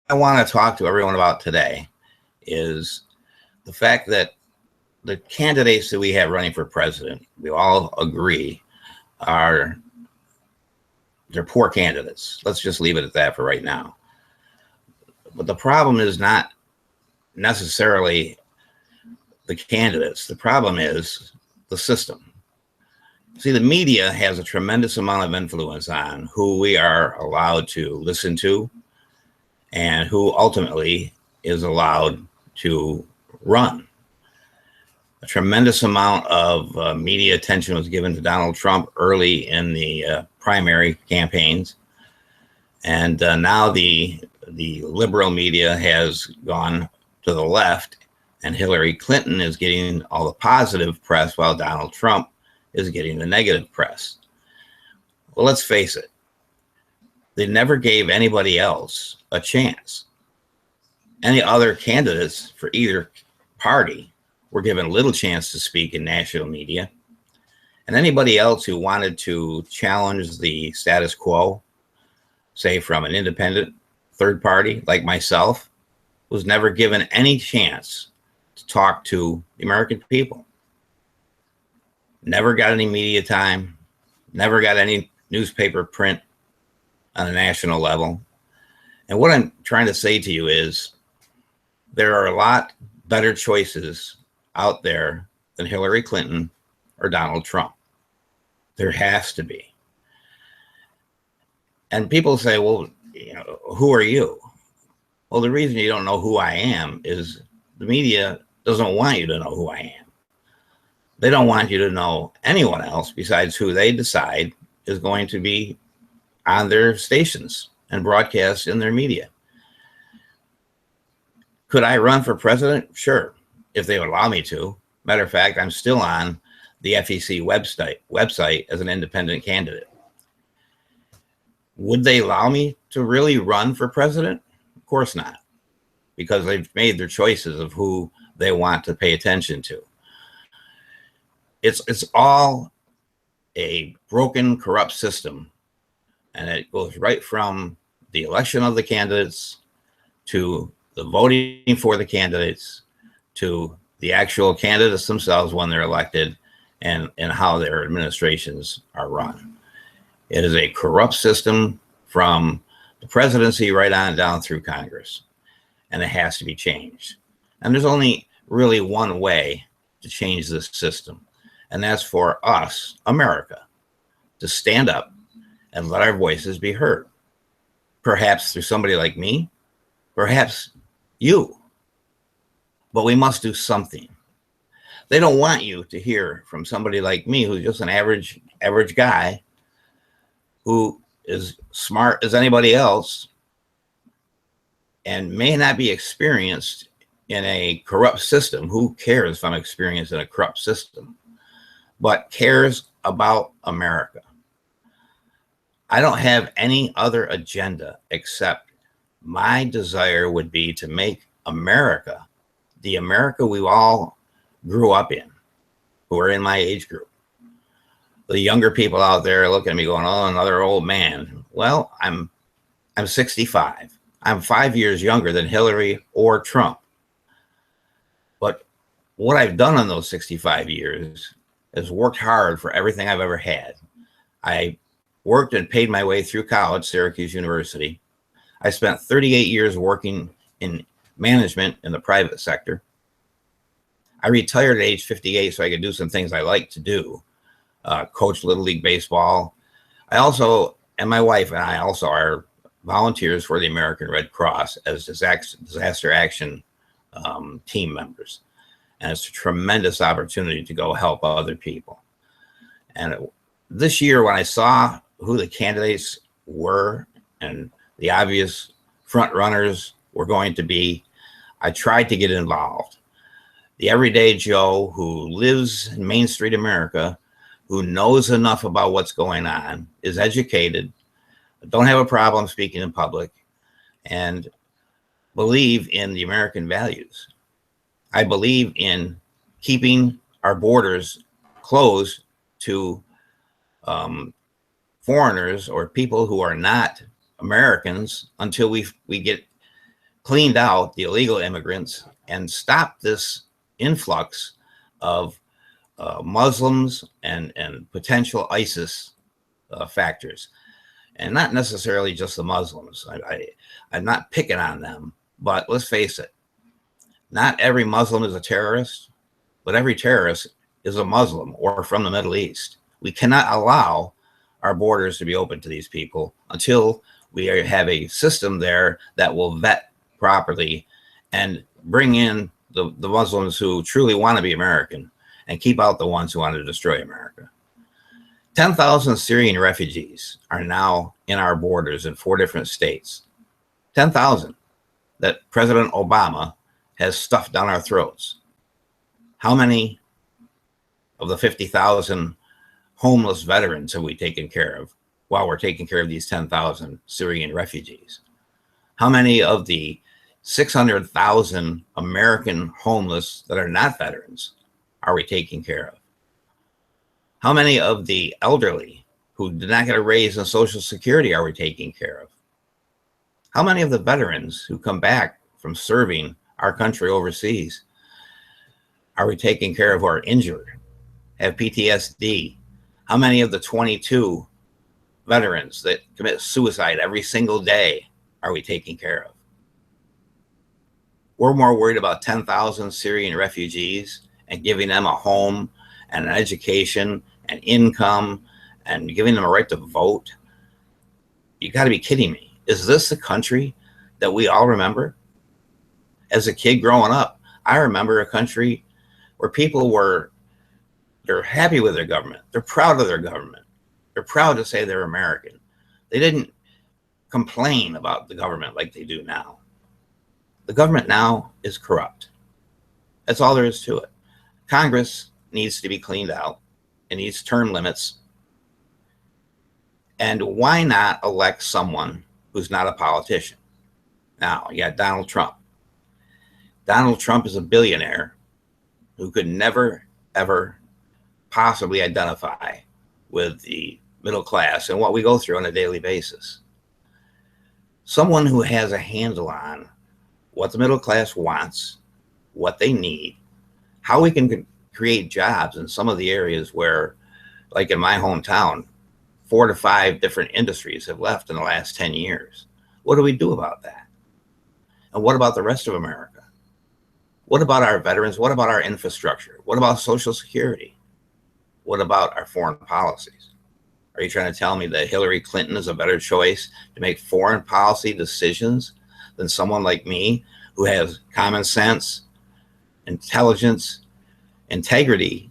I want to talk to everyone about today is the fact that the candidates that we have running for president, we all agree are they're poor candidates. Let's just leave it at that for right now. But the problem is not necessarily the candidates. The problem is the system. See, the media has a tremendous amount of influence on who we are allowed to listen to and who ultimately is allowed to run. A tremendous amount of media attention was given to Donald Trump early in the primary campaigns. And now the liberal media has gone to the left, and Hillary Clinton is getting all the positive press while Donald Trump is getting the negative press. Well, let's face it. They never gave anybody else a chance. Any other candidates for either party were given little chance to speak in national media. And anybody else who wanted to challenge the status quo, say from an independent third party like myself, was never given any chance to talk to the American people. Never got any media time, never got any newspaper print on a national level. And what I'm trying to say to you is there are a lot better choices out there than Hillary Clinton or Donald Trump. There has to be. And people say, well, who are you? Well, the reason you don't know who I am is the media doesn't want you to know who I am. They don't want you to know anyone else besides who they decide is going to be on their stations and broadcast in their media. Could I run for president? Sure, if they would allow me to. Matter of fact, I'm still on the FEC website as an independent candidate. Would they allow me to really run for president? Of course not, because they've made their choices of who they want to pay attention to. It's all a broken, corrupt system, and it goes right from the election of the candidates to the voting for the candidates to the actual candidates themselves when they're elected and how their administrations are run. It is a corrupt system from the presidency right on down through Congress, and it has to be changed. And there's only really one way to change this system, and that's for us, America, to stand up and let our voices be heard. Perhaps through somebody like me, perhaps you, but we must do something. They don't want you to hear from somebody like me who's just an average guy who is smart as anybody else and may not be experienced in a corrupt system. Who cares if I'm experienced in a corrupt system, but cares about America. I don't have any other agenda except my desire would be to make America the America we all grew up in, who are in my age group. The younger people out there looking at me going, oh, another old man. Well, I'm 65. I'm 5 years younger than Hillary or Trump. But what I've done in those 65 years is worked hard for everything I've ever had. I worked and paid my way through college, Syracuse University. I spent 38 years working in management in the private sector. I retired at age 58 so I could do some things I like to do. Coach Little League Baseball. I also, and my wife and I also are volunteers for the American Red Cross as disaster action team members. And it's a tremendous opportunity to go help other people. And this year, when I saw who the candidates were and the obvious front runners were going to be, I tried to get involved. The everyday Joe who lives in Main Street America, who knows enough about what's going on, is educated, don't have a problem speaking in public, and believe in the American values. I believe in keeping our borders closed to foreigners or people who are not Americans until we get cleaned out the illegal immigrants and stopped this influx of Muslims and potential ISIS factors. And not necessarily just the Muslims. I'm not picking on them, but let's face it, not every Muslim is a terrorist, but every terrorist is a Muslim or from the Middle East. We cannot allow our borders to be open to these people until we have a system there that will vet properly and bring in the Muslims who truly want to be American and keep out the ones who want to destroy America. 10,000 Syrian refugees are now in our borders in 4 different states. 10,000 that President Obama has stuffed down our throats. How many of the 50,000 homeless veterans have we taken care of while we're taking care of these 10,000 Syrian refugees? How many of the 600,000 American homeless that are not veterans are we taking care of? How many of the elderly who did not get a raise in Social Security are we taking care of? How many of the veterans who come back from serving our country overseas are we taking care of who are injured, have PTSD? How many of the 22 veterans that commit suicide every single day are we taking care of? We're more worried about 10,000 Syrian refugees and giving them a home and an education and income and giving them a right to vote. You got to be kidding me. Is this the country that we all remember? As a kid growing up, I remember a country where people they're happy with their government. They're proud of their government. They're proud to say they're American. They didn't complain about the government like they do now. The government now is corrupt. That's all there is to it. Congress needs to be cleaned out. It needs term limits. And why not elect someone who's not a politician? Now, you got Donald Trump. Donald Trump is a billionaire who could never, ever possibly identify with the middle class and what we go through on a daily basis. Someone who has a handle on what the middle class wants, what they need, how we can create jobs in some of the areas where, like in my hometown, 4 to 5 different industries have left in the last 10 years. What do we do about that? And what about the rest of America? What about our veterans? What about our infrastructure? What about Social Security? What about our foreign policies? Are you trying to tell me that Hillary Clinton is a better choice to make foreign policy decisions than someone like me who has common sense, intelligence, integrity,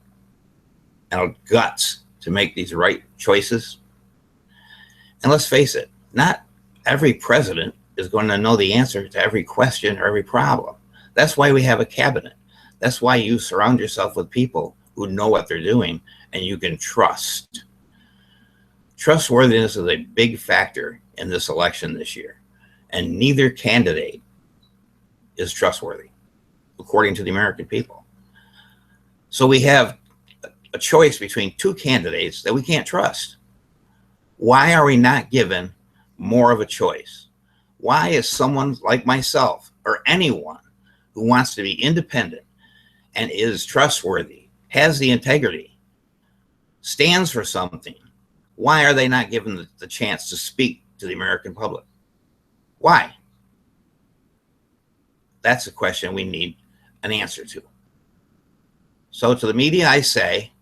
and guts to make these right choices? And let's face it, not every president is going to know the answer to every question or every problem. That's why we have a cabinet. That's why you surround yourself with people who know what they're doing and you can trust. Trustworthiness is a big factor in this election this year, and neither candidate is trustworthy, according to the American people. So we have a choice between 2 candidates that we can't trust. Why are we not given more of a choice? Why is someone like myself or anyone who wants to be independent and is trustworthy, has the integrity, stands for something, why are they not given the chance to speak to the American public? Why? That's a question we need an answer to. So to the media, I say,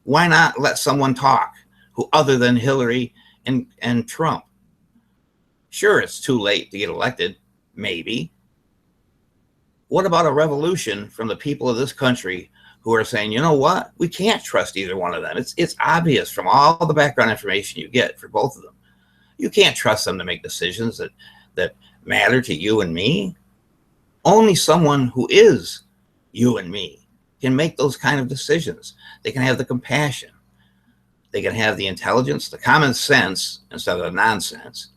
why not let someone talk who other than Hillary and Trump? Sure, it's too late to get elected, maybe. What about a revolution from the people of this country who are saying, you know what, we can't trust either one of them. It's obvious from all the background information you get for both of them. You can't trust them to make decisions that matter to you and me. Only someone who is you and me can make those kind of decisions. They can have the compassion. They can have the intelligence, the common sense instead of the nonsense,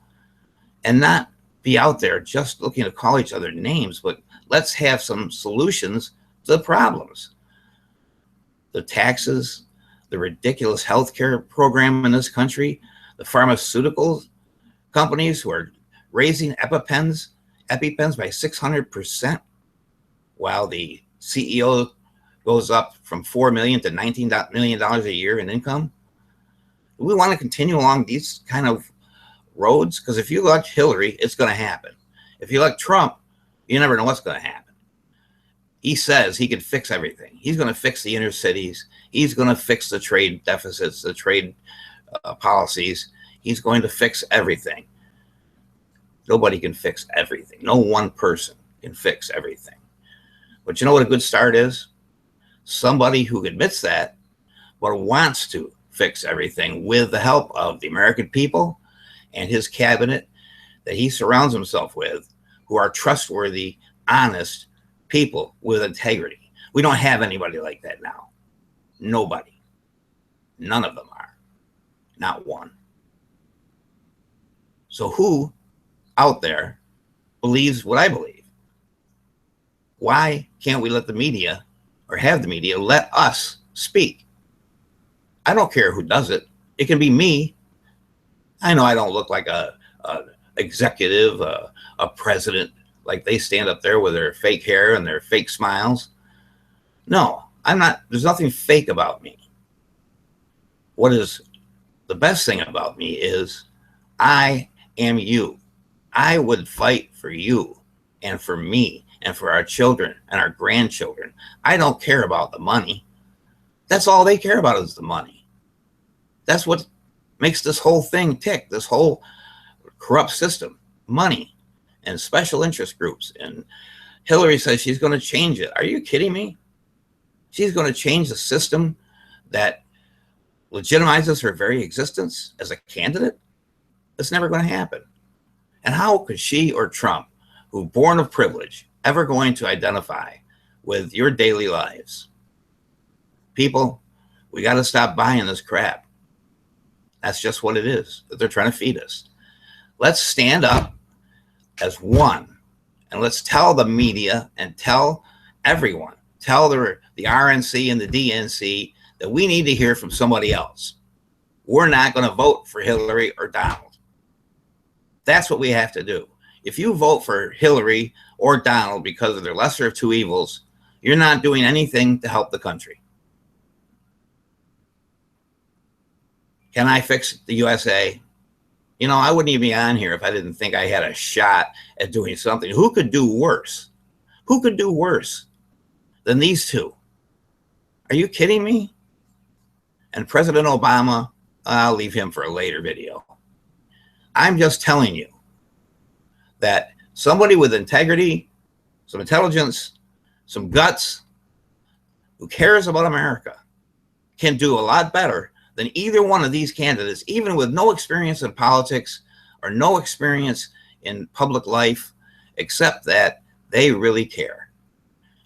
and not be out there just looking to call each other names, but let's have some solutions to the problems. The taxes, the ridiculous healthcare program in this country, the pharmaceutical companies who are raising EpiPens EpiPens by 600%, while the CEO goes up from $4 million to $19 million a year in income? Do we want to continue along these kind of roads? Because if you elect Hillary, it's going to happen. If you elect Trump, you never know what's going to happen. He says he can fix everything. He's going to fix the inner cities. He's going to fix the trade deficits, the trade policies. He's going to fix everything. Nobody can fix everything. No one person can fix everything. But you know what a good start is? Somebody who admits that, but wants to fix everything with the help of the American people and his cabinet that he surrounds himself with, who are trustworthy, honest people with integrity. We don't have anybody like that now. Nobody. None of them are. Not one. So who out there believes what I believe? Why can't we let the media, or have the media, let us speak? I don't care who does it. It can be me. I know I don't look like a executive, a president, like they stand up there with their fake hair and their fake smiles. No, I'm not. There's nothing fake about me. What is the best thing about me is I am you. I would fight for you and for me and for our children and our grandchildren. I don't care about the money. That's all they care about is the money. That's what makes this whole thing tick, this whole corrupt system. Money and special interest groups. And Hillary says she's going to change it. Are you kidding me? She's going to change the system that legitimizes her very existence as a candidate? It's never going to happen. And how could she or Trump, who born of privilege, ever going to identify with your daily lives? People, we got to stop buying this crap. That's just what it is that they're trying to feed us. Let's stand up as one, and let's tell the media and tell everyone, tell the RNC and the DNC that we need to hear from somebody else. We're not going to vote for Hillary or Donald. That's what we have to do. If you vote for Hillary or Donald because of their lesser of two evils, you're not doing anything to help the country. Can I fix the USA? You know, I wouldn't even be on here if I didn't think I had a shot at doing something. Who could do worse? Who could do worse than these two? Are you kidding me? And President Obama, I'll leave him for a later video. I'm just telling you that somebody with integrity, some intelligence, some guts, who cares about America, can do a lot better than either one of these candidates, even with no experience in politics or no experience in public life, except that they really care.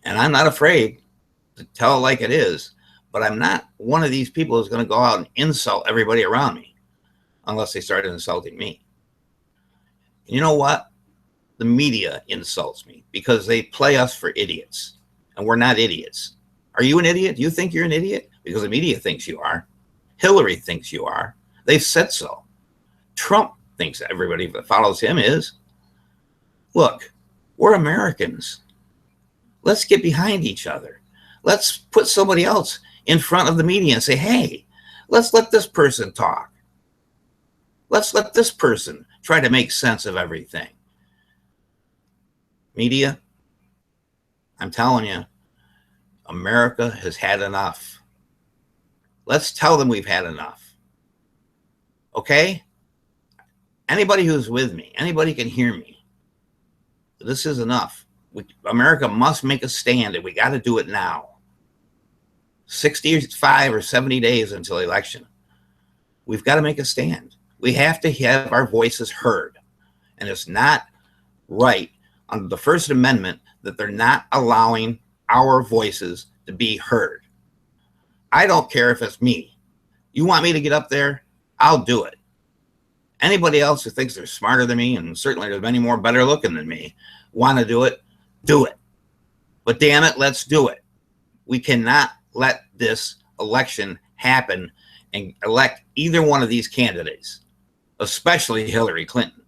And I'm not afraid to tell it like it is, but I'm not one of these people who's going to go out and insult everybody around me unless they started insulting me. And you know what? The media insults me because they play us for idiots, and we're not idiots. Are you an idiot? Do you think you're an idiot? Because the media thinks you are. Hillary thinks you are. They've said so. Trump thinks everybody that follows him is. Look, we're Americans. Let's get behind each other. Let's put somebody else in front of the media and say, hey, let's let this person talk. Let's let this person try to make sense of everything. Media, I'm telling you, America has had enough. Let's tell them we've had enough. Okay? Anybody who's with me, anybody can hear me. This is enough. America must make a stand, and we got to do it now. 65 or 70 days until election. We've got to make a stand. We have to have our voices heard. And it's not right under the First Amendment that they're not allowing our voices to be heard. I don't care if it's me. You want me to get up there? I'll do it. Anybody else who thinks they're smarter than me, and certainly there's many more better looking than me, want to do it, do it. But damn it, let's do it. We cannot let this election happen and elect either one of these candidates, especially Hillary Clinton.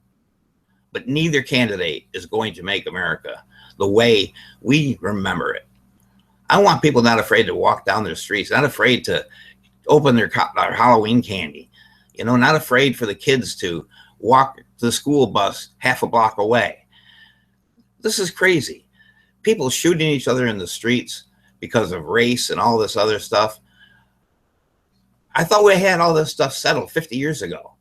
but neither candidate is going to make America the way we remember it. I want people not afraid to walk down their streets, not afraid to open their Halloween candy, not afraid for the kids to walk to the school bus half a block away. This is crazy. People shooting each other in the streets because of race and all this other stuff. I thought we had all this stuff settled 50 years ago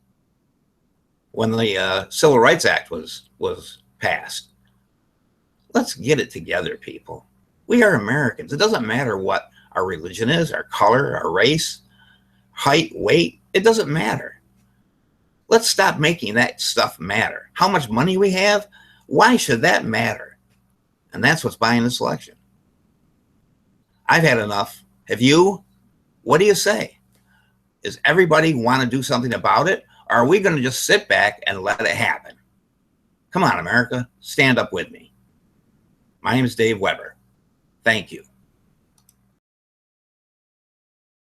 when the Civil Rights Act was passed. Let's get it together, people. We are Americans. It doesn't matter what our religion is, our color, our race, height, weight. It doesn't matter. Let's stop making that stuff matter. How much money we have, why should that matter? And that's what's buying this election. I've had enough. Have you? What do you say? Does everybody want to do something about it? Or are we going to just sit back and let it happen? Come on, America. Stand up with me. My name is Dave Weber. Thank you.